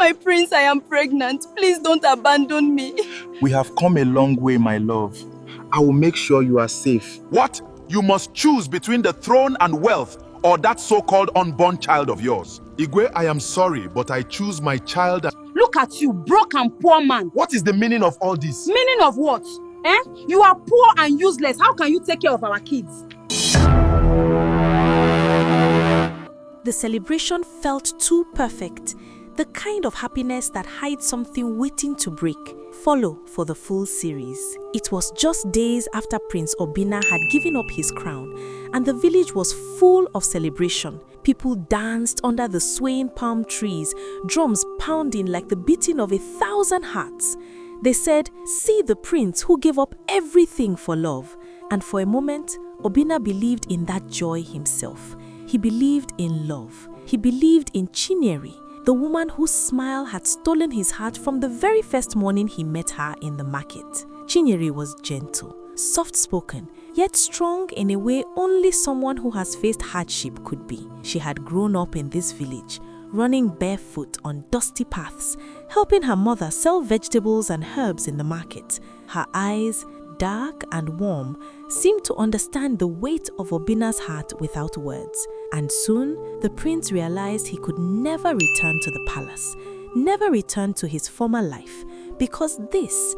My prince, I am pregnant. Please don't abandon me. We have come a long way, my love. I will make sure you are safe. What? You must choose between the throne and wealth or that so-called unborn child of yours. Igwe, I am sorry, but I choose my child. Look at you, broke and poor man. What is the meaning of all this? Meaning of what? You are poor and useless. How can you take care of our kids? The celebration felt too perfect. The kind of happiness that hides something waiting to break. Follow for the full series. It was just days after Prince Obinna had given up his crown, and the village was full of celebration. People danced under the swaying palm trees, drums pounding like the beating of 1,000 hearts. They said, "See the prince who gave up everything for love." And for a moment, Obinna believed in that joy himself. He believed in love. He believed in Chinyere, the woman whose smile had stolen his heart from the very first morning he met her in the market. Chinyere was gentle, soft-spoken, yet strong in a way only someone who has faced hardship could be. She had grown up in this village, running barefoot on dusty paths, helping her mother sell vegetables and herbs in the market. Her eyes, dark and warm, seemed to understand the weight of Obinna's heart without words. And soon, the prince realized he could never return to the palace, never return to his former life, because this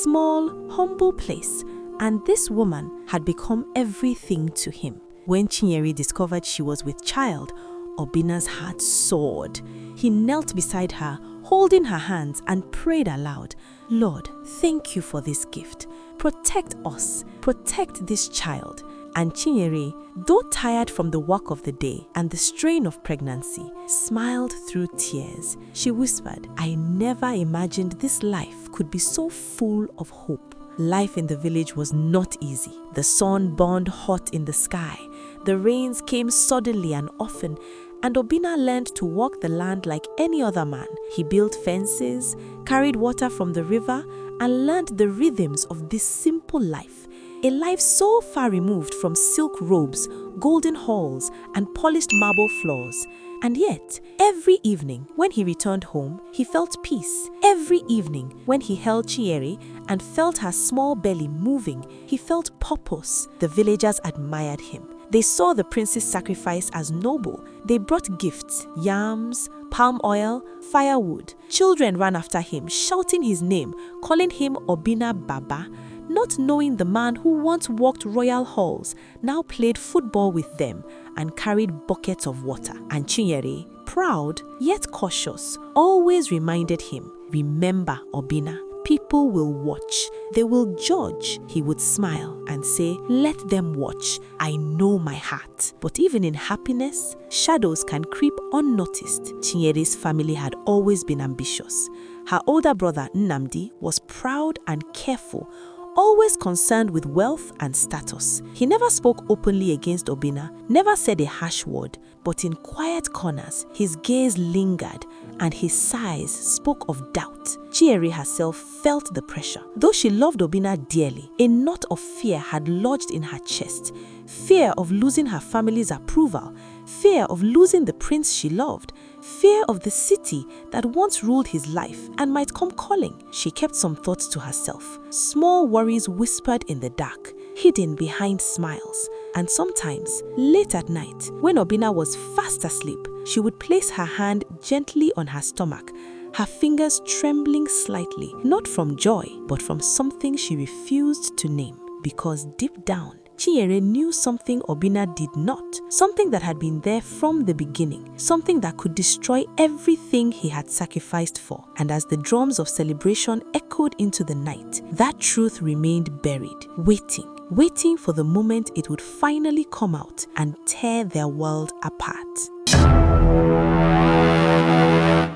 small, humble place and this woman had become everything to him. When Chinyere discovered she was with child, Obinna's heart soared. He knelt beside her, holding her hands, and prayed aloud, "Lord, thank you for this gift. Protect us, protect this child." And Chinyere, though tired from the work of the day and the strain of pregnancy, smiled through tears. She whispered, "I never imagined this life could be so full of hope." Life in the village was not easy. The sun burned hot in the sky. The rains came suddenly and often, and Obinna learned to walk the land like any other man. He built fences, carried water from the river, and learned the rhythms of this simple life. A life so far removed from silk robes, golden halls, and polished marble floors. And yet, every evening when he returned home, he felt peace. Every evening when he held Chinyere and felt her small belly moving, he felt purpose. The villagers admired him. They saw the prince's sacrifice as noble. They brought gifts, yams, palm oil, firewood. Children ran after him, shouting his name, calling him Obinna Baba, not knowing the man who once walked royal halls now played football with them and carried buckets of water. And Chinyere, proud yet cautious, always reminded him, "Remember, Obinna, people will watch. They will judge." He would smile and say, "Let them watch. I know my heart." But even in happiness, shadows can creep unnoticed. Chinyere's family had always been ambitious. Her older brother, Nnamdi, was proud and careful, always concerned with wealth and status. He never spoke openly against Obinna, never said a harsh word, but in quiet corners, his gaze lingered and his sighs spoke of doubt. Chinyere herself felt the pressure. Though she loved Obinna dearly, a knot of fear had lodged in her chest. Fear of losing her family's approval, fear of losing the prince she loved, fear of the city that once ruled his life and might come calling. She kept some thoughts to herself, small worries whispered in the dark, hidden behind smiles. And sometimes, late at night, when Obinna was fast asleep, she would place her hand gently on her stomach, her fingers trembling slightly, not from joy, but from something she refused to name. Because deep down, Chinyere knew something Obinna did not, something that had been there from the beginning, something that could destroy everything he had sacrificed for. And as the drums of celebration echoed into the night, that truth remained buried, waiting for the moment it would finally come out and tear their world apart.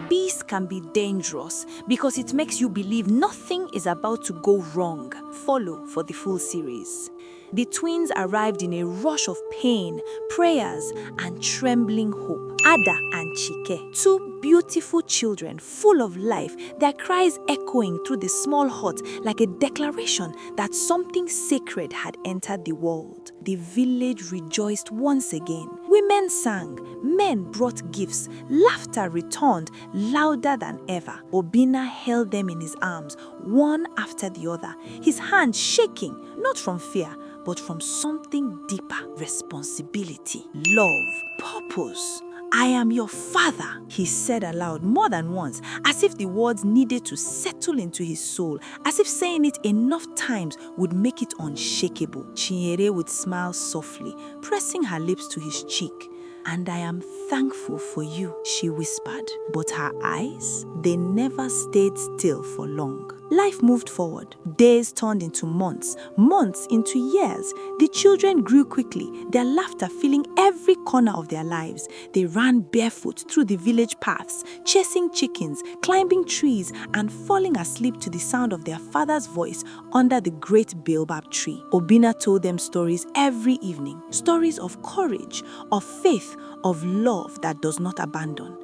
Peace can be dangerous because it makes you believe nothing is about to go wrong. Follow for the full series. The twins arrived in a rush of pain, prayers, and trembling hope. Ada and Chike, two beautiful children full of life, their cries echoing through the small hut like a declaration that something sacred had entered the world. The village rejoiced once again. Women sang, men brought gifts, laughter returned louder than ever. Obinna held them in his arms, one after the other, his hand shaking, not from fear, but from something deeper: responsibility, love, purpose. "I am your father," he said aloud more than once, as if the words needed to settle into his soul, as if saying it enough times would make it unshakable. Chinyere would smile softly, pressing her lips to his cheek. "And I am thankful for you," she whispered. But her eyes, they never stayed still for long. Life moved forward. Days turned into months, months into years. The children grew quickly, their laughter filling every corner of their lives. They ran barefoot through the village paths, chasing chickens, climbing trees, and falling asleep to the sound of their father's voice under the great baobab tree. Obinna told them stories every evening, stories of courage, of faith, of love that does not abandon.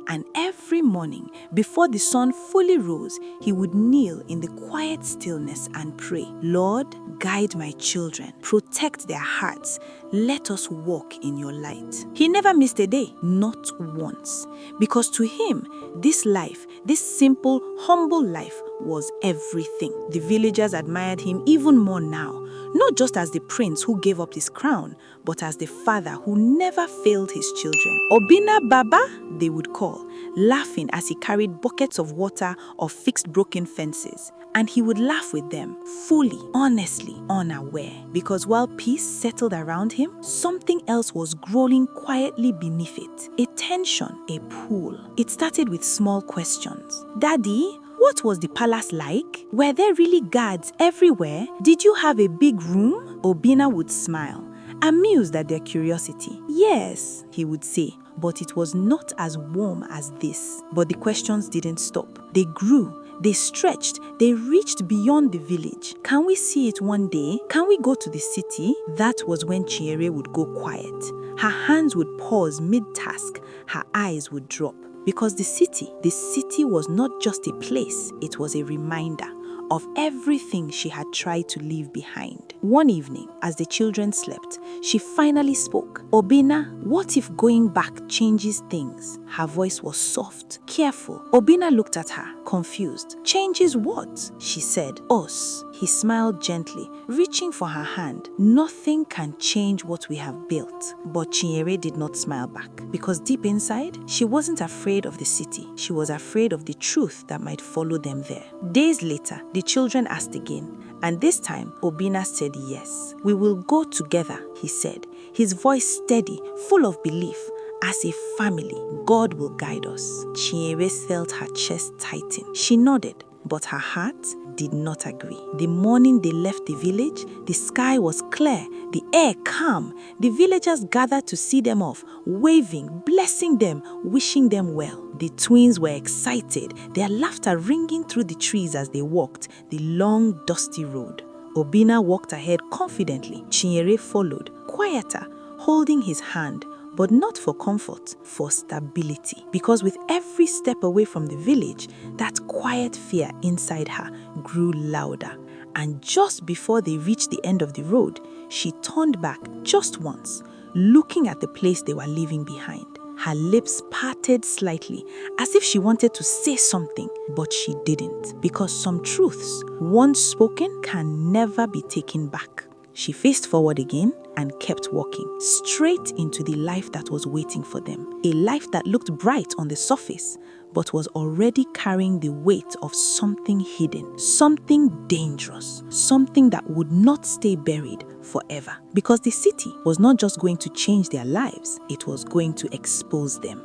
And every morning, before the sun fully rose, he would kneel in the quiet stillness and pray, "Lord, guide my children, protect their hearts, let us walk in your light." He never missed a day, not once, because to him, this life, this simple, humble life, was everything. The villagers admired him even more now, not just as the prince who gave up his crown, but as the father who never failed his children. "Obinna Baba," they would call, laughing as he carried buckets of water or fixed broken fences. And he would laugh with them, fully, honestly, unaware. Because while peace settled around him, something else was growing quietly beneath it. A tension, a pull. It started with small questions. "Daddy, what was the palace like? Were there really guards everywhere? Did you have a big room?" Obinna would smile, amused at their curiosity. "Yes," he would say, "but it was not as warm as this." But the questions didn't stop. They grew. They stretched, they reached beyond the village. "Can we see it one day? Can we go to the city?" That was when Chinyere would go quiet. Her hands would pause mid-task, her eyes would drop. Because the city was not just a place, it was a reminder of everything she had tried to leave behind. One evening, as the children slept, she finally spoke. "Obinna, what if going back changes things?" Her voice was soft, careful. Obinna looked at her, confused. "Changes what?" she said. "Us." He smiled gently, reaching for her hand. "Nothing can change what we have built." But Chinyere did not smile back, because deep inside, she wasn't afraid of the city. She was afraid of the truth that might follow them there. Days later, the children asked again, and this time, Obinna said yes. "We will go together," he said, his voice steady, full of belief. "As a family, God will guide us." Chinyere felt her chest tighten. She nodded, but her heart did not agree. The morning they left the village, the sky was clear, the air calm. The villagers gathered to see them off, waving, blessing them, wishing them well. The twins were excited, their laughter ringing through the trees as they walked the long, dusty road. Obinna walked ahead confidently. Chinyere followed, quieter, holding his hand, but not for comfort, for stability. Because with every step away from the village, that quiet fear inside her grew louder. And just before they reached the end of the road, she turned back just once, looking at the place they were leaving behind. Her lips parted slightly, as if she wanted to say something, but she didn't. Because some truths, once spoken, can never be taken back. She faced forward again and kept walking, straight into the life that was waiting for them. A life that looked bright on the surface, but was already carrying the weight of something hidden, something dangerous, something that would not stay buried forever. Because the city was not just going to change their lives, it was going to expose them.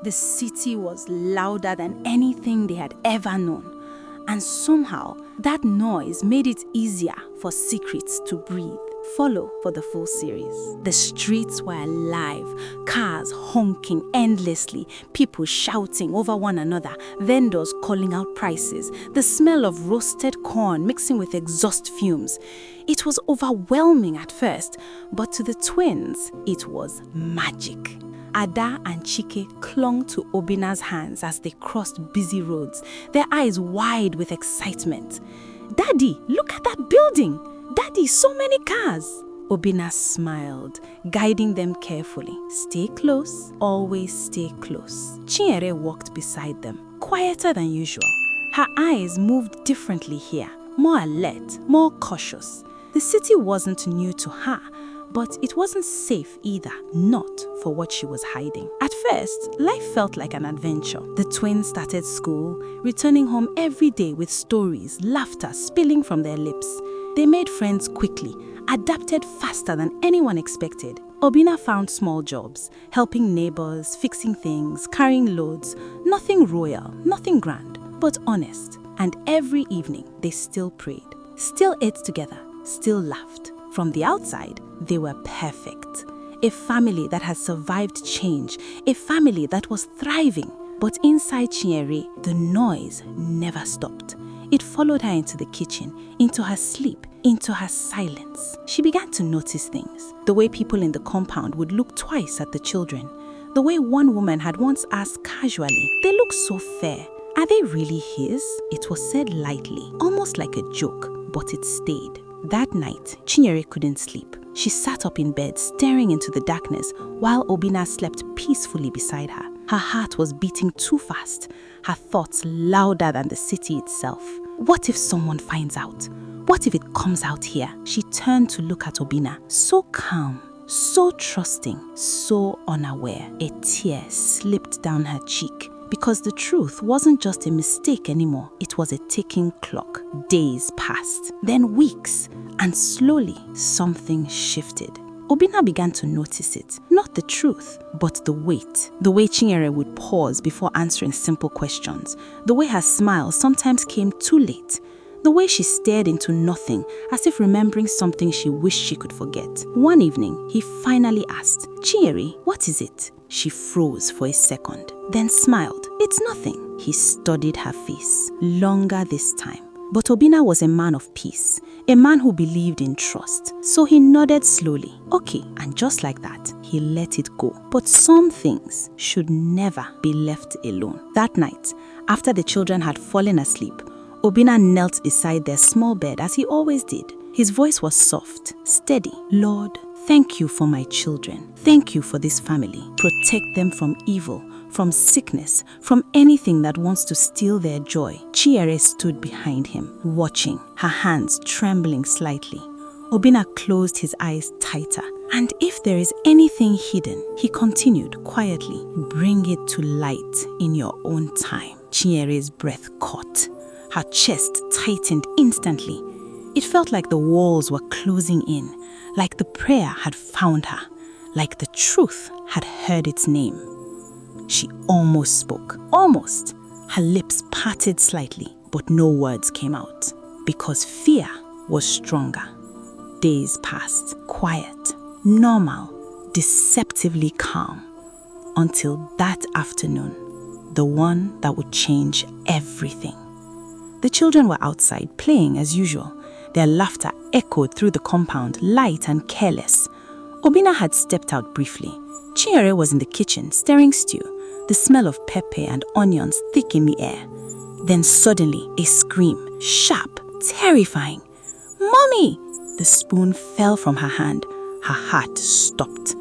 The city was louder than anything they had ever known. And somehow, that noise made it easier for secrets to breathe. Follow for the full series. The streets were alive, cars honking endlessly, people shouting over one another, vendors calling out prices, the smell of roasted corn mixing with exhaust fumes. It was overwhelming at first, but to the twins, it was magic. Ada and Chike clung to Obinna's hands as they crossed busy roads, their eyes wide with excitement. "Daddy, look at that building! Daddy, so many cars!" Obinna smiled, guiding them carefully. Stay close, always stay close. Chinyere walked beside them, quieter than usual. Her eyes moved differently here, more alert, more cautious. The city wasn't new to her, but it wasn't safe either, not for what she was hiding. At first, life felt like an adventure. The twins started school, returning home every day with stories, laughter spilling from their lips. They made friends quickly, adapted faster than anyone expected. Obinna found small jobs, helping neighbors, fixing things, carrying loads. Nothing royal, nothing grand, but honest. And every evening, they still prayed, still ate together, still laughed. From the outside, they were perfect. A family that had survived change, a family that was thriving. But inside Chinyere, the noise never stopped. It followed her into the kitchen, into her sleep, into her silence. She began to notice things. The way people in the compound would look twice at the children. The way one woman had once asked casually, "They look so fair. Are they really his?" It was said lightly, almost like a joke, but it stayed. That night, Chinyere couldn't sleep. She sat up in bed, staring into the darkness, while Obinna slept peacefully beside her. Her heart was beating too fast, her thoughts louder than the city itself. What if someone finds out? What if it comes out here? She turned to look at Obinna, so calm, so trusting, so unaware. A tear slipped down her cheek. Because the truth wasn't just a mistake anymore, it was a ticking clock. Days passed, then weeks, and slowly something shifted. Obinna began to notice it, not the truth, but the weight. The way Chinyere would pause before answering simple questions, the way her smile sometimes came too late, the way she stared into nothing as if remembering something she wished she could forget. One evening, he finally asked, "Chinyere, what is it?" She froze for a second, then smiled. "It's nothing." He studied her face, longer this time. But Obinna was a man of peace, a man who believed in trust. So he nodded slowly. Okay, and just like that, he let it go. But some things should never be left alone. That night, after the children had fallen asleep, Obinna knelt beside their small bed as he always did. His voice was soft, steady. "Lord, thank you for my children. Thank you for this family. Protect them from evil, from sickness, from anything that wants to steal their joy." Chinyere stood behind him, watching, her hands trembling slightly. Obinna closed his eyes tighter. "And if there is anything hidden," he continued quietly, "bring it to light in your own time." Chinyere's breath caught. Her chest tightened instantly. It felt like the walls were closing in, like the prayer had found her, like the truth had heard its name. She almost spoke, almost. Her lips parted slightly, but no words came out, because fear was stronger. Days passed, quiet, normal, deceptively calm, until that afternoon, the one that would change everything. The children were outside, playing as usual. Their laughter echoed through the compound, light and careless. Obinna had stepped out briefly. Chinyere was in the kitchen, stirring stew, the smell of pepper and onions thick in the air. Then suddenly, a scream, sharp, terrifying. "Mommy!" The spoon fell from her hand. Her heart stopped.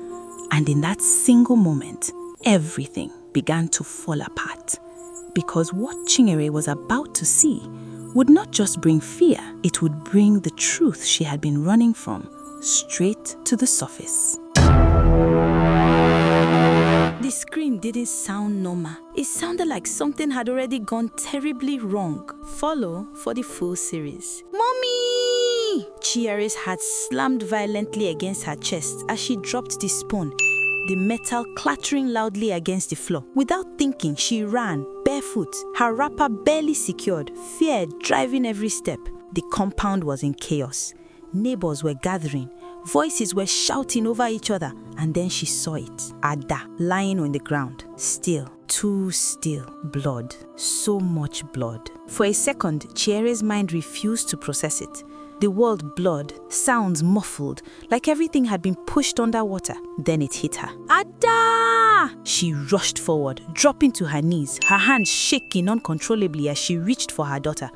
And in that single moment, everything began to fall apart. Because what Chinyere was about to see would not just bring fear, it would bring the truth she had been running from straight to the surface. The scream didn't sound normal. It sounded like something had already gone terribly wrong. Follow for the full series. "Mommy!" Chinyere's heart slammed violently against her chest as she dropped the spoon, the metal clattering loudly against the floor. Without thinking, she ran, barefoot, her wrapper barely secured, fear driving every step. The compound was in chaos. Neighbors were gathering. Voices were shouting over each other, and then she saw it. Ada, lying on the ground. Still, too still. Blood. So much blood. For a second, Chinyere's mind refused to process it. The word blood sounds muffled, like everything had been pushed underwater. Then it hit her. Ada! She rushed forward, dropping to her knees, her hands shaking uncontrollably as she reached for her daughter.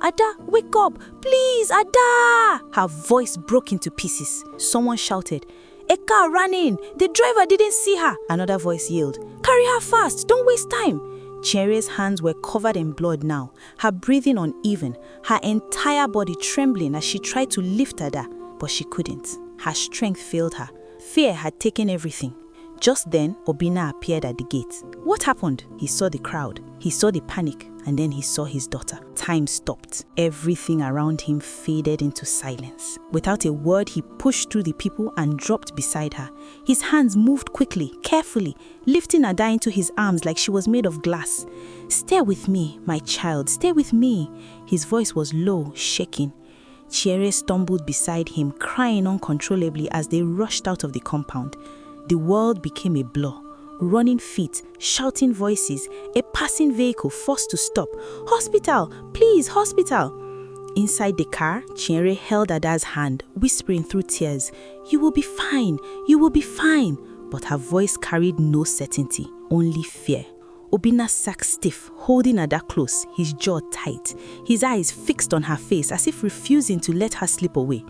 Ada, wake up! Please, Ada! Her voice broke into pieces. Someone shouted, a car ran in. The driver didn't see her. Another voice yelled, carry her fast, don't waste time. Chiere's hands were covered in blood now, her breathing uneven, her entire body trembling as she tried to lift Ada, but she couldn't. Her strength failed her. Fear had taken everything. Just then, Obinna appeared at the gate. What happened? He saw the crowd. He saw the panic, and then he saw his daughter. Time stopped. Everything around him faded into silence. Without a word, he pushed through the people and dropped beside her. His hands moved quickly, carefully, lifting Ada into his arms like she was made of glass. Stay with me, my child, stay with me. His voice was low, shaking. Chiere stumbled beside him, crying uncontrollably as they rushed out of the compound. The world became a blur. Running feet, shouting voices, a passing vehicle forced to stop. Hospital! Please, hospital! Inside the car, Chiere held Ada's hand, whispering through tears, you will be fine, you will be fine. But her voice carried no certainty, only fear. Obinna sat stiff, holding Ada close, his jaw tight, his eyes fixed on her face as if refusing to let her slip away.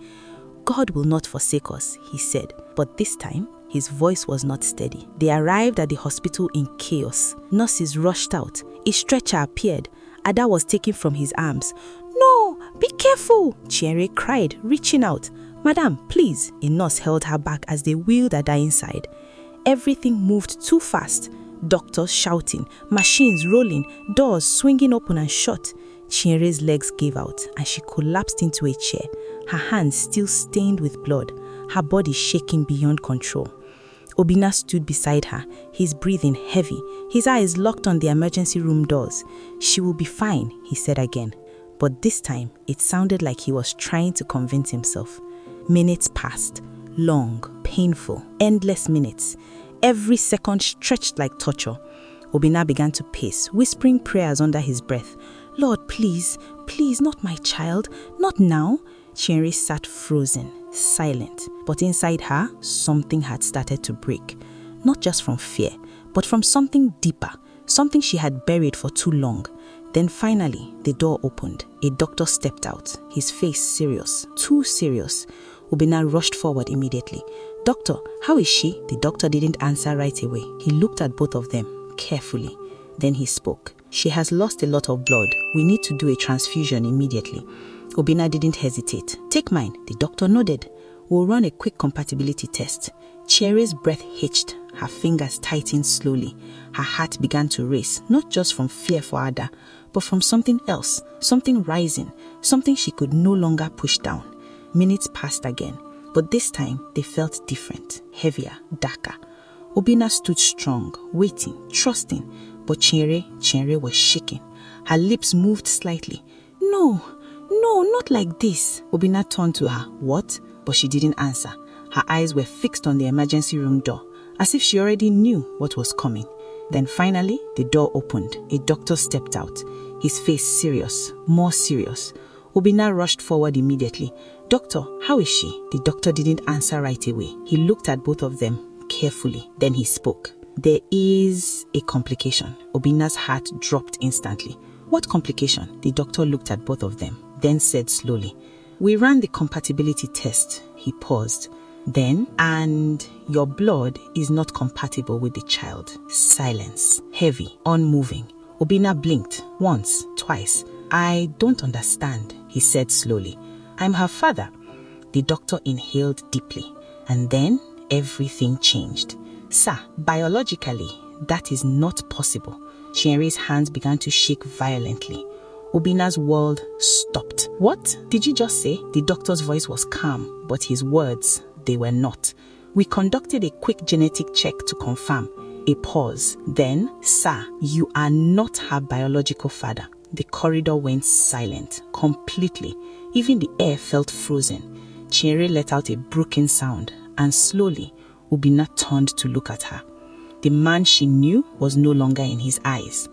God will not forsake us, he said, but this time, his voice was not steady. They arrived at the hospital in chaos. Nurses rushed out. A stretcher appeared. Ada was taken from his arms. No, be careful, Chiere cried, reaching out. Madam, please. A nurse held her back as they wheeled Ada inside. Everything moved too fast. Doctors shouting, machines rolling, doors swinging open and shut. Chiere's legs gave out and she collapsed into a chair, her hands still stained with blood, her body shaking beyond control. Obinna stood beside her, his breathing heavy, his eyes locked on the emergency room doors. She will be fine, he said again. But this time, it sounded like he was trying to convince himself. Minutes passed, long, painful, endless minutes. Every second stretched like torture. Obinna began to pace, whispering prayers under his breath. Lord, please, please, not my child, not now. Chiere sat frozen, silent, but inside her, something had started to break. Not just from fear, but from something deeper, something she had buried for too long. Then finally, the door opened. A doctor stepped out, his face serious, too serious. Obinna rushed forward immediately. Doctor, how is she? The doctor didn't answer right away. He looked at both of them, carefully. Then he spoke. She has lost a lot of blood. We need to do a transfusion immediately. Obinna didn't hesitate. Take mine, the doctor nodded. We'll run a quick compatibility test. Chiere's breath hitched. Her fingers tightened slowly. Her heart began to race, not just from fear for Ada, but from something else, something rising, something she could no longer push down. Minutes passed again, but this time they felt different, heavier, darker. Obinna stood strong, waiting, trusting, but Chiere was shaking. Her lips moved slightly. No, not like this. Obinna turned to her. What? But she didn't answer. Her eyes were fixed on the emergency room door, as if she already knew what was coming. Then finally, the door opened. A doctor stepped out, his face serious, more serious. Obinna rushed forward immediately. Doctor, how is she? The doctor didn't answer right away. He looked at both of them carefully. Then he spoke. There is a complication. Obinna's heart dropped instantly. What complication? The doctor looked at both of them, then said slowly, we ran the compatibility test. He paused. Then, and your blood is not compatible with the child. Silence, heavy, unmoving. Obinna blinked, once, twice. I don't understand, he said slowly. I'm her father. The doctor inhaled deeply, and then everything changed. Sir, biologically, that is not possible. Chiere's hands began to shake violently. Obinna's world stopped. What did you just say? The doctor's voice was calm, but his words, they were not. We conducted a quick genetic check to confirm. A pause. Then, sir, you are not her biological father. The corridor went silent, completely. Even the air felt frozen. Chiere let out a broken sound, and slowly, Obinna turned to look at her. The man she knew was no longer in his eyes.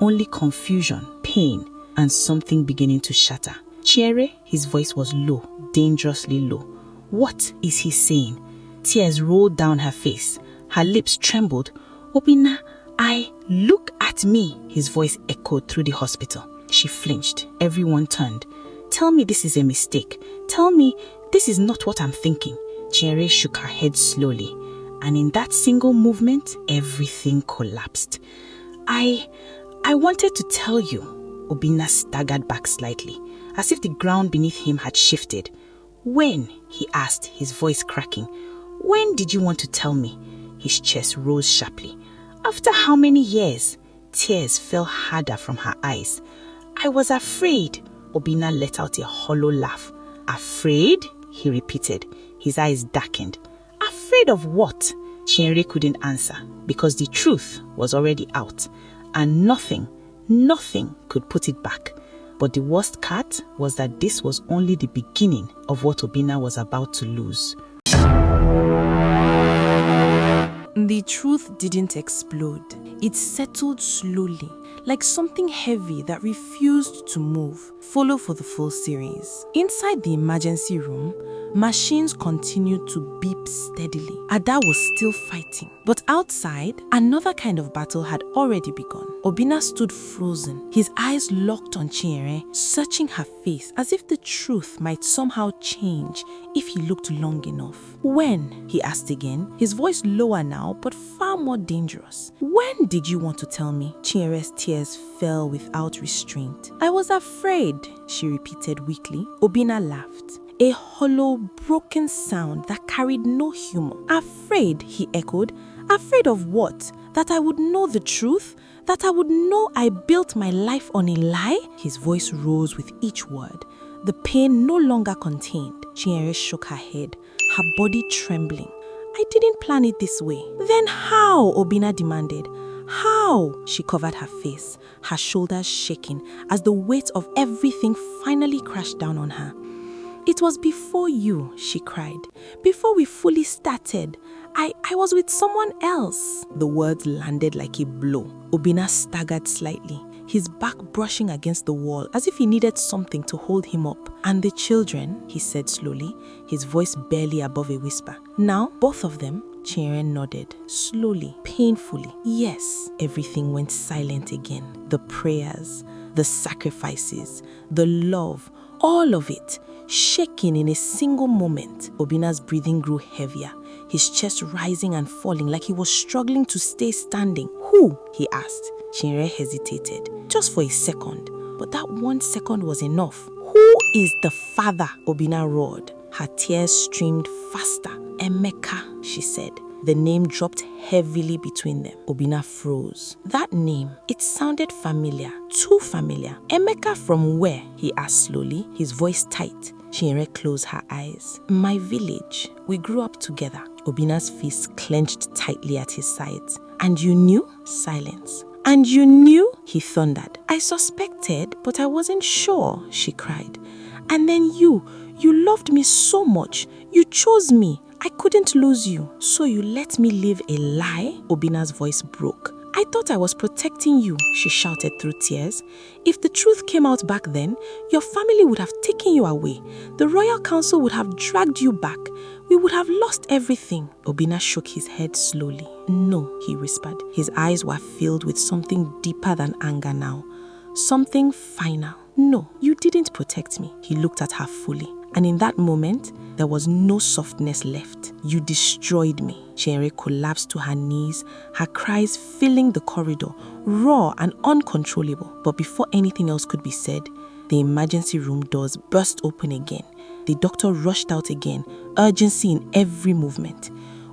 Only confusion, pain, and something beginning to shatter. Chiere, his voice was low, dangerously low. What is he saying? Tears rolled down her face. Her lips trembled. Obinna, look at me, his voice echoed through the hospital. She she flinched, everyone turned. Tell me this is a mistake. Tell me this is not what I'm thinking. Chinyere shook her head slowly, and in that single movement, everything collapsed. I wanted to tell you. Obinna staggered back slightly, as if the ground beneath him had shifted. When? He asked, his voice cracking. When did you want to tell me? His chest rose sharply. After how many years? Tears fell harder from her eyes. I was afraid. Obinna let out a hollow laugh. Afraid? He repeated. His eyes darkened. Afraid of what? Chinyere couldn't answer, because the truth was already out, and nothing could put it back. But the worst part was that this was only the beginning of what Obinna was about to lose. The truth didn't explode. It settled slowly, like something heavy that refused to move. Follow for the full series. Inside the emergency room, machines continued to beep steadily. Ada was still fighting. But outside, another kind of battle had already begun. Obinna stood frozen, his eyes locked on Chinyere, searching her face as if the truth might somehow change if he looked long enough. When? He asked again, his voice lower now but far more dangerous. When did you want to tell me? Chinyere's tears fell without restraint. I was afraid, she repeated weakly. Obinna laughed. A hollow, broken sound that carried no humor. Afraid, he echoed. Afraid of what? That I would know the truth? That I would know I built my life on a lie? His voice rose with each word. The pain no longer contained. Chinyere shook her head, her body trembling. I didn't plan it this way. Then how? Obinna demanded. How? She covered her face, her shoulders shaking as the weight of everything finally crashed down on her. It was before you, she cried. Before we fully started. I was with someone else. The words landed like a blow. Obinna staggered slightly, his back brushing against the wall as if he needed something to hold him up. And the children, he said slowly, his voice barely above a whisper. Now, both of them. Chinyere nodded, slowly, painfully. Yes, everything went silent again. The prayers, the sacrifices, the love, all of it, shaking in a single moment. Obinna's breathing grew heavier, his chest rising and falling like he was struggling to stay standing. Who? He asked. Chinyere hesitated, just for a second, but that 1 second was enough. Who is the father? Obinna roared. Her tears streamed faster. Emeka, she said. The name dropped heavily between them. Obinna froze. That name, it sounded familiar, too familiar. Emeka from where? He asked slowly, his voice tight. Chinyere closed her eyes. My village. We grew up together. Obinna's fist clenched tightly at his sides. And you knew? Silence. And you knew? He thundered. I suspected, but I wasn't sure, she cried. And then you loved me so much. You chose me. I couldn't lose you. So you let me live a lie? Obinna's voice broke. I thought I was protecting you, she shouted through tears. If the truth came out back then, your family would have taken you away. The royal council would have dragged you back. We would have lost everything. Obinna shook his head slowly. No, he whispered. His eyes were filled with something deeper than anger now. Something final. No, you didn't protect me. He looked at her fully. And in that moment, there was no softness left. You destroyed me. Chinyere collapsed to her knees, her cries filling the corridor, raw and uncontrollable. But before anything else could be said, the emergency room doors burst open again. The doctor rushed out again, urgency in every movement.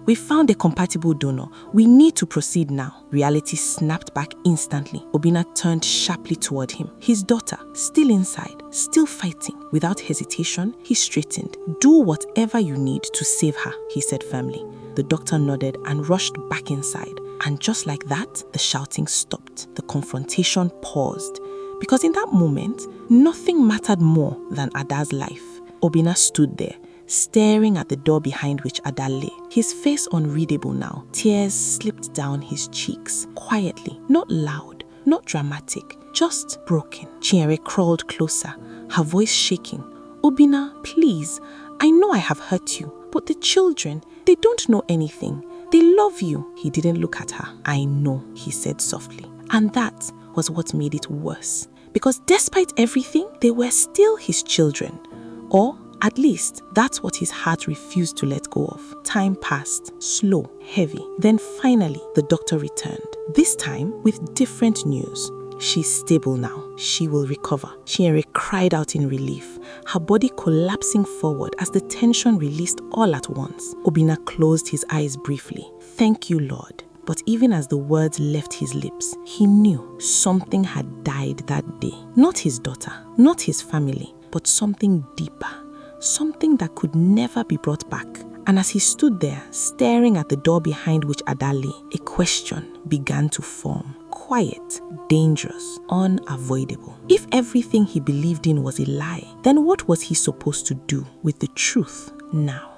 We found a compatible donor. We need to proceed now. Reality snapped back instantly. Obinna turned sharply toward him. His daughter, still inside, still fighting. Without hesitation, he straightened. Do whatever you need to save her, he said firmly. The doctor nodded and rushed back inside. And just like that, the shouting stopped. The confrontation paused. Because in that moment, nothing mattered more than Ada's life. Obinna stood there, staring at the door behind which Ada lay. His face unreadable now. Tears slipped down his cheeks, quietly, not loud, not dramatic, just broken. Chinyere crawled closer, her voice shaking. Obinna, please, I know I have hurt you, but the children, they don't know anything. They love you. He didn't look at her. I know, he said softly. And that was what made it worse. because despite everything, they were still his children. Or at least, that's what his heart refused to let go of. Time passed, slow, heavy. Then finally, the doctor returned. This time with different news. She's stable now. She will recover. Chinyere cried out in relief, her body collapsing forward as the tension released all at once. Obinna closed his eyes briefly. Thank you, Lord. But even as the words left his lips, he knew something had died that day. Not his daughter, not his family, but something deeper. Something that could never be brought back. And as he stood there, staring at the door behind which Ada lay, a question began to form. Quiet, dangerous, unavoidable. If everything he believed in was a lie, then what was he supposed to do with the truth now?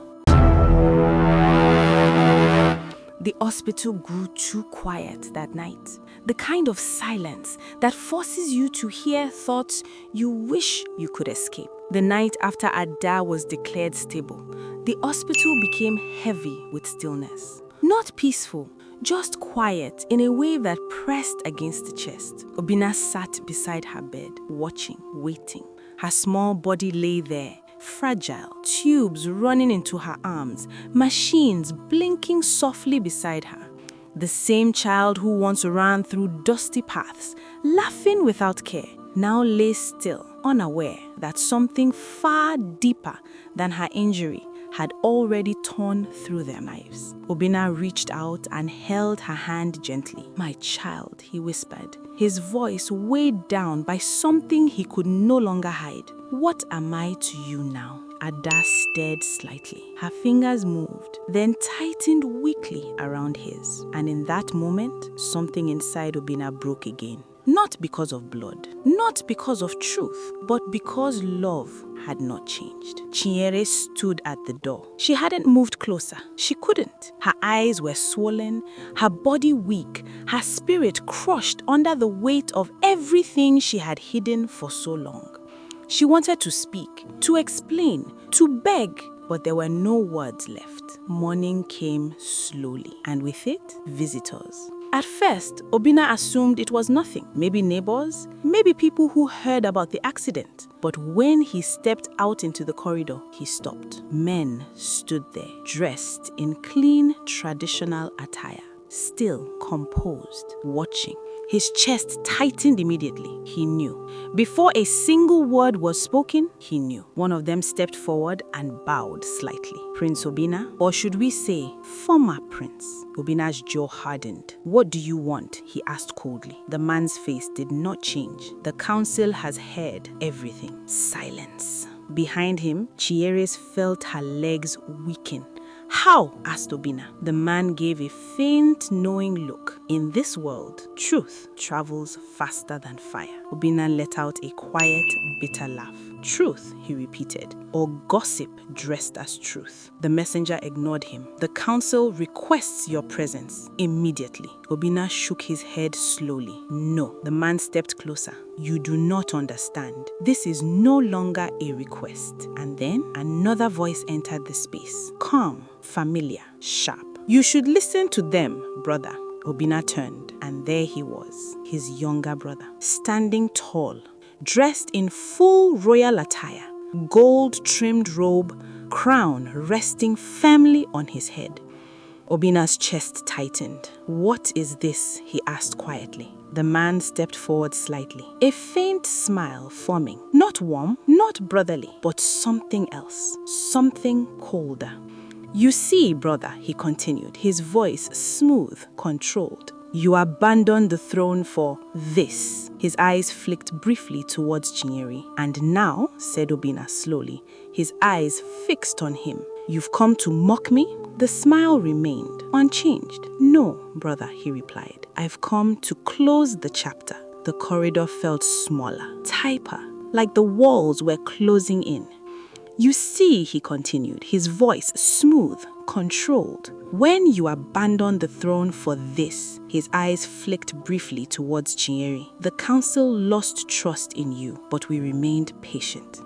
The hospital grew too quiet that night. The kind of silence that forces you to hear thoughts you wish you could escape. The night after Ada was declared stable, the hospital became heavy with stillness. Not peaceful, just quiet in a way that pressed against the chest. Obinna sat beside her bed, watching, waiting. Her small body lay there, fragile, tubes running into her arms, machines blinking softly beside her. The same child who once ran through dusty paths, laughing without care, now lay still, unaware that something far deeper than her injury had already torn through their lives. Obinna reached out and held her hand gently. "My child," he whispered, his voice weighed down by something he could no longer hide. "What am I to you now?" Ada stared slightly. Her fingers moved, then tightened weakly around his. And in that moment, something inside Obinna broke again. Not because of blood, not because of truth, but because love had not changed. Chinyere stood at the door. She hadn't moved closer. She couldn't. Her eyes were swollen, her body weak, her spirit crushed under the weight of everything she had hidden for so long. She wanted to speak, to explain, to beg, but there were no words left. Morning came slowly, and with it, visitors. At first, Obinna assumed it was nothing. Maybe neighbors, maybe people who heard about the accident. But when he stepped out into the corridor, he stopped. Men stood there, dressed in clean, traditional attire, still composed, watching. His chest tightened immediately. He knew. Before a single word was spoken, he knew. One of them stepped forward and bowed slightly. Prince Obinna, or should we say, former Prince. Obinna's jaw hardened. "What do you want?" he asked coldly. The man's face did not change. "The council has heard everything." Silence. Behind him, Chieres felt her legs weaken. "How?" asked Obinna. The man gave a faint, knowing look. "In this world, truth travels faster than fire." Obinna let out a quiet, bitter laugh. "Truth," he repeated, "or gossip dressed as truth." The messenger ignored him. "The council requests your presence immediately." Obinna shook his head slowly. "No." The man stepped closer. "You do not understand. This is no longer a request." And then another voice entered the space. Calm, familiar, sharp. "You should listen to them, brother." Obinna turned, and there he was, his younger brother, standing tall, dressed in full royal attire, gold-trimmed robe, crown resting firmly on his head. Obinna's chest tightened. "What is this?" he asked quietly. The man stepped forward slightly, a faint smile forming. Not warm, not brotherly, but something else, something colder. "You see, brother," he continued, his voice smooth, controlled. "You abandoned the throne for this." His eyes flicked briefly towards Chinyere. "And now," said Obinna slowly, his eyes fixed on him, "you've come to mock me?" The smile remained unchanged. "No, brother," he replied. "I've come to close the chapter." The corridor felt smaller, tighter, like the walls were closing in. "You see," he continued, his voice smooth, controlled, "when you abandon the throne for this," his eyes flicked briefly towards Chinyere, "the council lost trust in you, but we remained patient."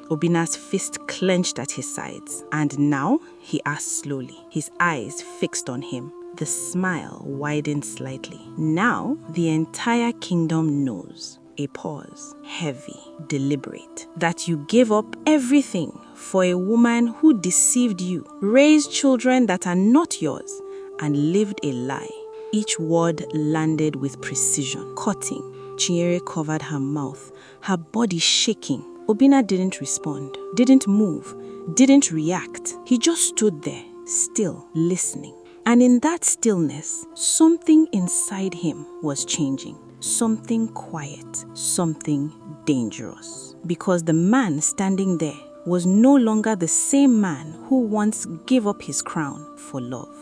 Obinna's fist clenched at his sides. "And now?" he asked slowly, his eyes fixed on him. The smile widened slightly. "Now, the entire kingdom knows." A pause, heavy, deliberate. That you gave up everything for a woman who deceived you, raised children that are not yours, and lived a lie. Each word landed with precision, cutting. Chinyere covered her mouth, her body shaking. Obinna didn't respond, didn't move, didn't react. He just stood there, still, listening. And in that stillness, something inside him was changing. Something quiet, something dangerous. Because the man standing there was no longer the same man who once gave up his crown for love.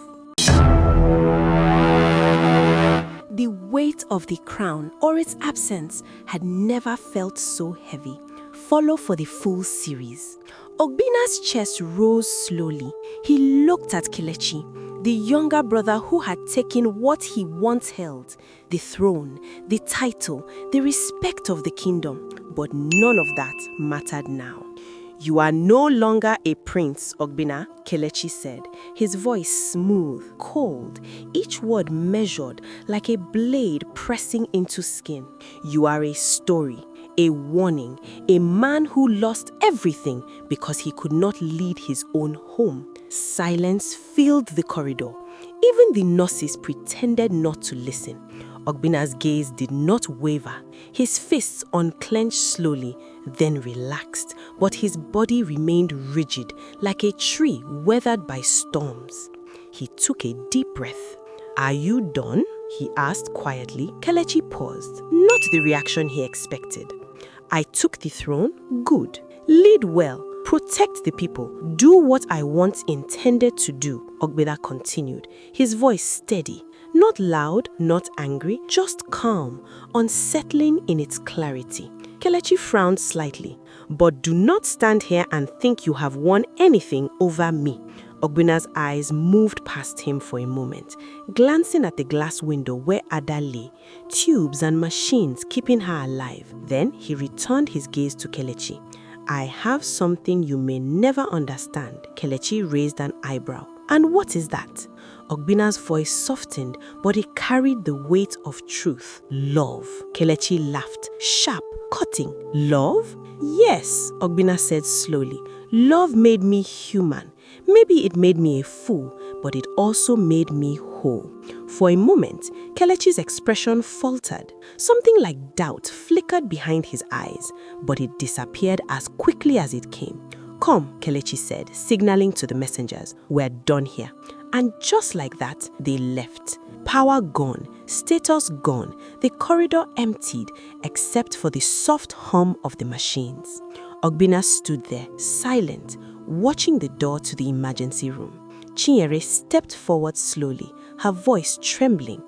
The weight of the crown or its absence had never felt so heavy. Follow for the full series. Obinna's chest rose slowly. He looked at Kelechi, the younger brother who had taken what he once held, the throne, the title, the respect of the kingdom. But none of that mattered now. "You are no longer a prince, Obinna," Kelechi said, his voice smooth, cold, each word measured like a blade pressing into skin. "You are a story, a warning, a man who lost everything because he could not lead his own home." Silence filled the corridor. Even the nurses pretended not to listen. Obinna's gaze did not waver. His fists unclenched slowly, then relaxed, but his body remained rigid, like a tree weathered by storms. He took a deep breath. "Are you done?" he asked quietly. Kelechi paused, not the reaction he expected. "I took the throne? Good. Lead well. Protect the people. Do what I once intended to do," Obinna continued, his voice steady. Not loud, not angry, just calm, unsettling in its clarity. Kelechi frowned slightly. "But do not stand here and think you have won anything over me." Obinna's eyes moved past him for a moment, glancing at the glass window where Ada lay, tubes and machines keeping her alive. Then he returned his gaze to Kelechi. "I have something you may never understand." Kelechi raised an eyebrow. "And what is that?" Obinna's voice softened, but it carried the weight of truth. "Love." Kelechi laughed, sharp, cutting. "Love?" "Yes," Obinna said slowly. "Love made me human. Maybe it made me a fool, but it also made me whole." For a moment, Kelechi's expression faltered. Something like doubt flickered behind his eyes, but it disappeared as quickly as it came. "Come," Kelechi said, signaling to the messengers. "We're done here." And just like that, they left. Power gone, status gone, the corridor emptied, except for the soft hum of the machines. Obinna stood there, silent, watching the door to the emergency room. Chinyere stepped forward slowly, her voice trembling.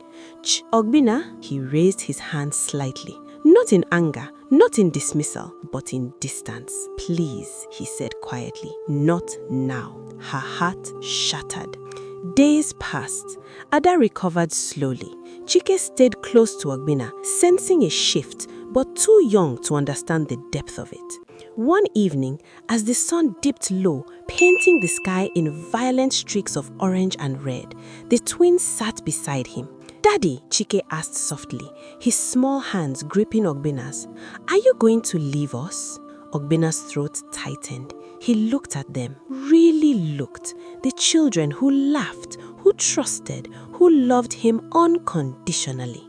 "Obinna," he raised his hand slightly. Not in anger, not in dismissal, but in distance. "Please," he said quietly, "not now." Her heart shattered. Days passed. Ada recovered slowly. Chike stayed close to Obinna, sensing a shift, but too young to understand the depth of it. One evening, as the sun dipped low, painting the sky in violent streaks of orange and red, the twins sat beside him. "Daddy," Chike asked softly, his small hands gripping Obinna's, "are you going to leave us?" Obinna's throat tightened. He looked at them, really looked. The children who laughed, who trusted, who loved him unconditionally.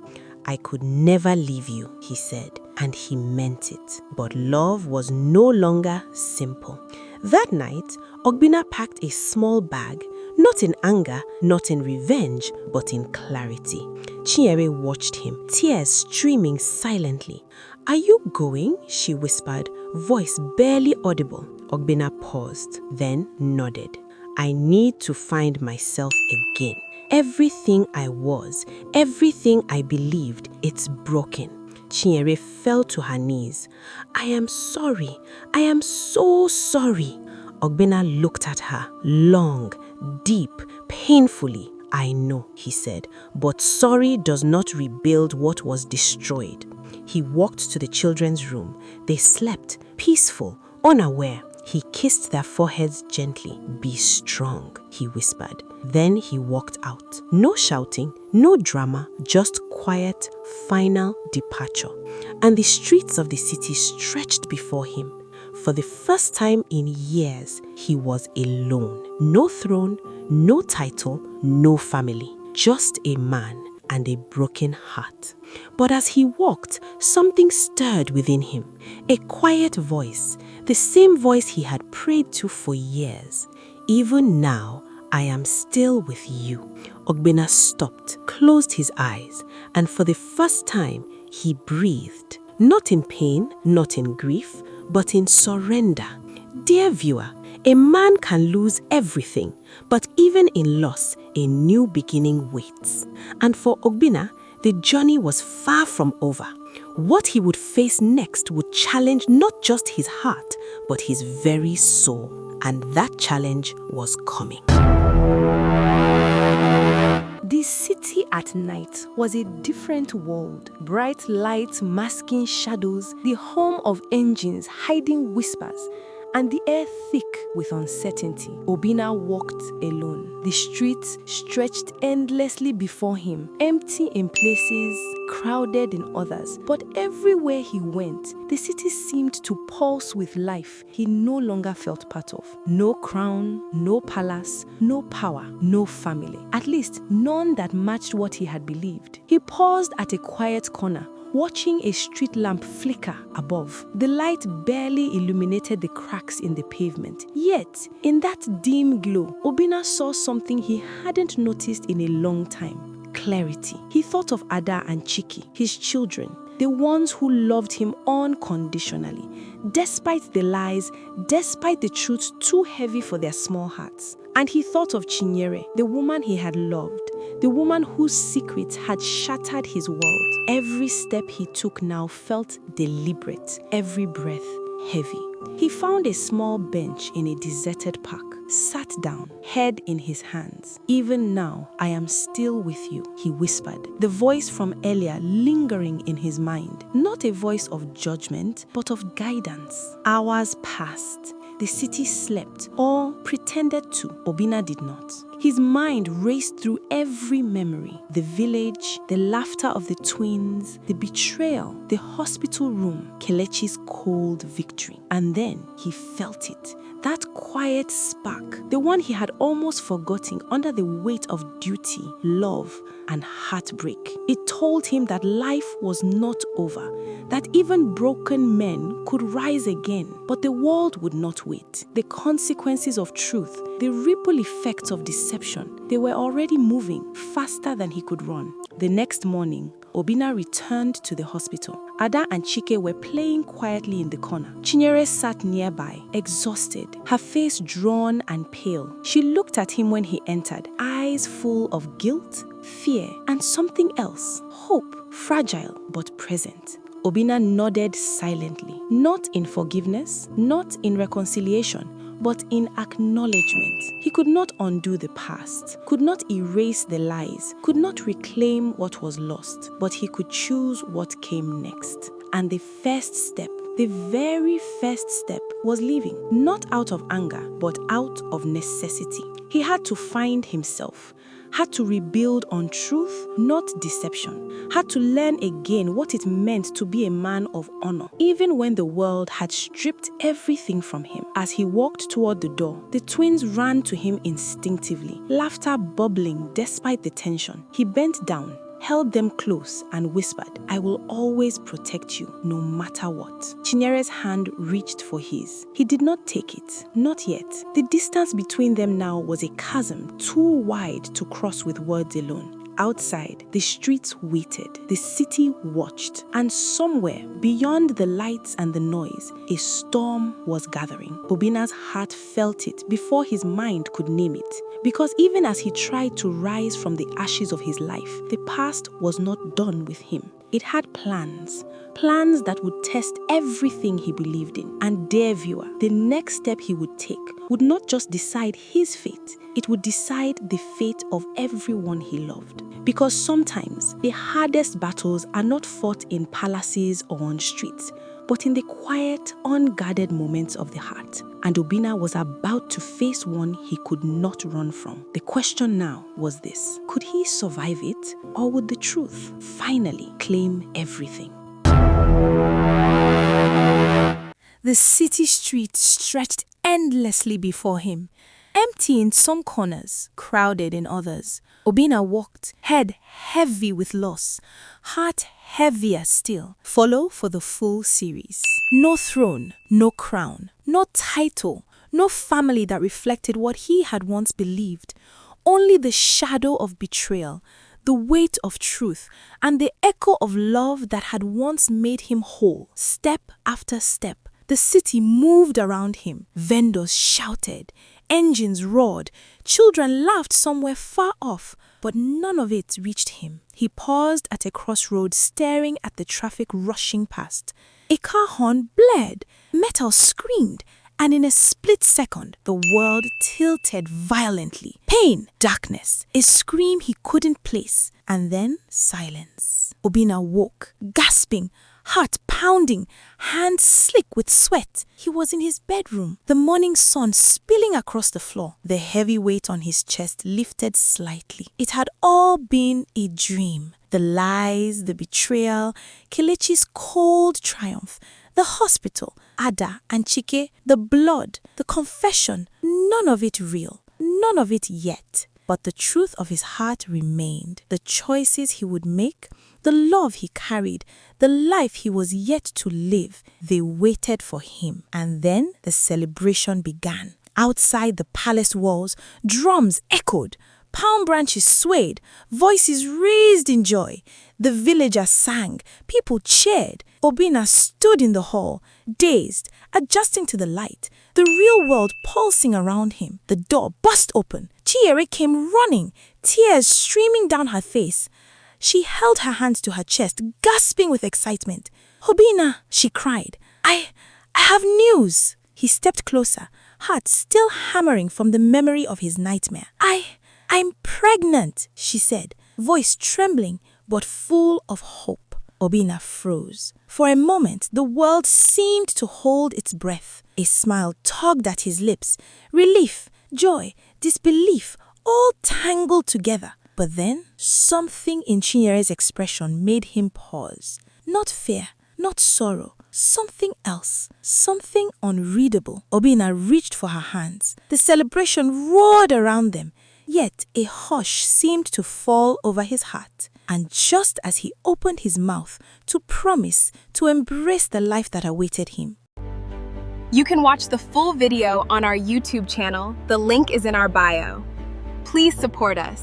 "I could never leave you," he said, and he meant it. But love was no longer simple. That night, Obinna packed a small bag, not in anger, not in revenge, but in clarity. Chinyere watched him, tears streaming silently. "Are you going?" she whispered, voice barely audible. Obinna paused, then nodded. "I need to find myself again. Everything I was, everything I believed, it's broken." Chinyere fell to her knees. "I am sorry. I am so sorry." Obinna looked at her, long, deep, painfully. "I know," he said, "but sorry does not rebuild what was destroyed." He walked to the children's room. They slept, peaceful, unaware. He kissed their foreheads gently. "Be strong," he whispered. Then he walked out. No shouting, no drama, just quiet, final departure. And the streets of the city stretched before him. For the first time in years, he was alone. No throne, no title, no family. Just a man and a broken heart. But as he walked, something stirred within him. A quiet voice, the same voice he had prayed to for years. "Even now, I am still with you." Obinna stopped, closed his eyes, and for the first time, he breathed. Not in pain, not in grief, but in surrender. Dear viewer, a man can lose everything, but even in loss, a new beginning waits. And for Obinna, the journey was far from over. What he would face next would challenge not just his heart, but his very soul. And that challenge was coming. The city at night was a different world. Bright lights masking shadows, the hum of engines hiding whispers, and the air thick with uncertainty. Obinna walked alone. The streets stretched endlessly before him, empty in places, crowded in others. But everywhere he went, the city seemed to pulse with life he no longer felt part of. No crown, no palace, no power, no family. At least none that matched what he had believed. He paused at a quiet corner, watching a street lamp flicker above. The light barely illuminated the cracks in the pavement. Yet, in that dim glow, Obinna saw something he hadn't noticed in a long time. Clarity. He thought of Ada and Chiki, his children, the ones who loved him unconditionally, despite the lies, despite the truths too heavy for their small hearts. And he thought of Chinyere, the woman he had loved, the woman whose secrets had shattered his world. Every step he took now felt deliberate, every breath heavy. He found a small bench in a deserted park, sat down, head in his hands. "Even now, I am still with you," he whispered, the voice from earlier lingering in his mind. Not a voice of judgment, but of guidance. Hours passed. The city slept, or pretended to. Obinna did not. His mind raced through every memory. The village, the laughter of the twins, the betrayal, the hospital room, Kelechi's cold victory. And then he felt it. That quiet spark, the one he had almost forgotten under the weight of duty, love, and heartbreak. It told him that life was not over, that even broken men could rise again, but the world would not wait. The consequences of truth, the ripple effects of deception, they were already moving faster than he could run. The next morning, Obinna returned to the hospital. Ada and Chike were playing quietly in the corner. Chinyere sat nearby, exhausted, her face drawn and pale. She looked at him when he entered, eyes full of guilt, fear, and something else. Hope, fragile but present. Obinna nodded silently, not in forgiveness, not in reconciliation, but in acknowledgement. He could not undo the past, could not erase the lies, could not reclaim what was lost, but he could choose what came next. And the first step, the very first step, was leaving, not out of anger, but out of necessity. He had to find himself, had to rebuild on truth, not deception, had to learn again what it meant to be a man of honor, even when the world had stripped everything from him. As he walked toward the door, the twins ran to him instinctively, laughter bubbling despite the tension. He bent down, held them close, and whispered, "I will always protect you, no matter what." Chinyere's hand reached for his. He did not take it, not yet. The distance between them now was a chasm too wide to cross with words alone. Outside, the streets waited, the city watched, and somewhere beyond the lights and the noise, a storm was gathering. Obinna's heart felt it before his mind could name it. Because even as he tried to rise from the ashes of his life, the past was not done with him. It had plans that would test everything he believed in. And dear viewer, the next step he would take would not just decide his fate, it would decide the fate of everyone he loved. Because sometimes the hardest battles are not fought in palaces or on streets, but in the quiet, unguarded moments of the heart. And Obinna was about to face one he could not run from. The question now was this: could he survive it, or would the truth finally claim everything? The city streets stretched endlessly before him, empty in some corners, crowded in others. Obinna walked, head heavy with loss, heart heavier still. Follow for the full series. No throne, no crown, no title, no family that reflected what he had once believed. Only the shadow of betrayal, the weight of truth, and the echo of love that had once made him whole. Step after step, the city moved around him. Vendors shouted, engines roared, children laughed somewhere far off, but none of it reached him. He paused at a crossroads, staring at the traffic rushing past. A car horn blared, metal screamed, and in a split second, the world tilted violently. Pain, darkness, a scream he couldn't place, and then silence. Obinna woke, gasping, heart pounding, hands slick with sweat. He was in his bedroom, the morning sun spilling across the floor. The heavy weight on his chest lifted slightly. It had all been a dream. The lies, the betrayal, Kelechi's cold triumph, the hospital, Ada and Chike, the blood, the confession, none of it real, none of it yet. But the truth of his heart remained. The choices he would make, the love he carried, the life he was yet to live, they waited for him. And then the celebration began. Outside the palace walls, drums echoed, palm branches swayed, voices raised in joy. The villagers sang, people cheered. Obinna stood in the hall, dazed, adjusting to the light, the real world pulsing around him. The door burst open. Chinyere came running, tears streaming down her face. She held her hands to her chest, gasping with excitement. "Obinna," she cried, I have news." He stepped closer, heart still hammering from the memory of his nightmare. I'm pregnant," she said, voice trembling but full of hope. Obinna froze. For a moment, the world seemed to hold its breath. A smile tugged at his lips. Relief, joy, disbelief, all tangled together. But then, something in Chinyere's expression made him pause. Not fear, not sorrow, something else, something unreadable. Obinna reached for her hands. The celebration roared around them. Yet a hush seemed to fall over his heart. And just as he opened his mouth to promise to embrace the life that awaited him, you can watch the full video on our YouTube channel. The link is in our bio. Please support us.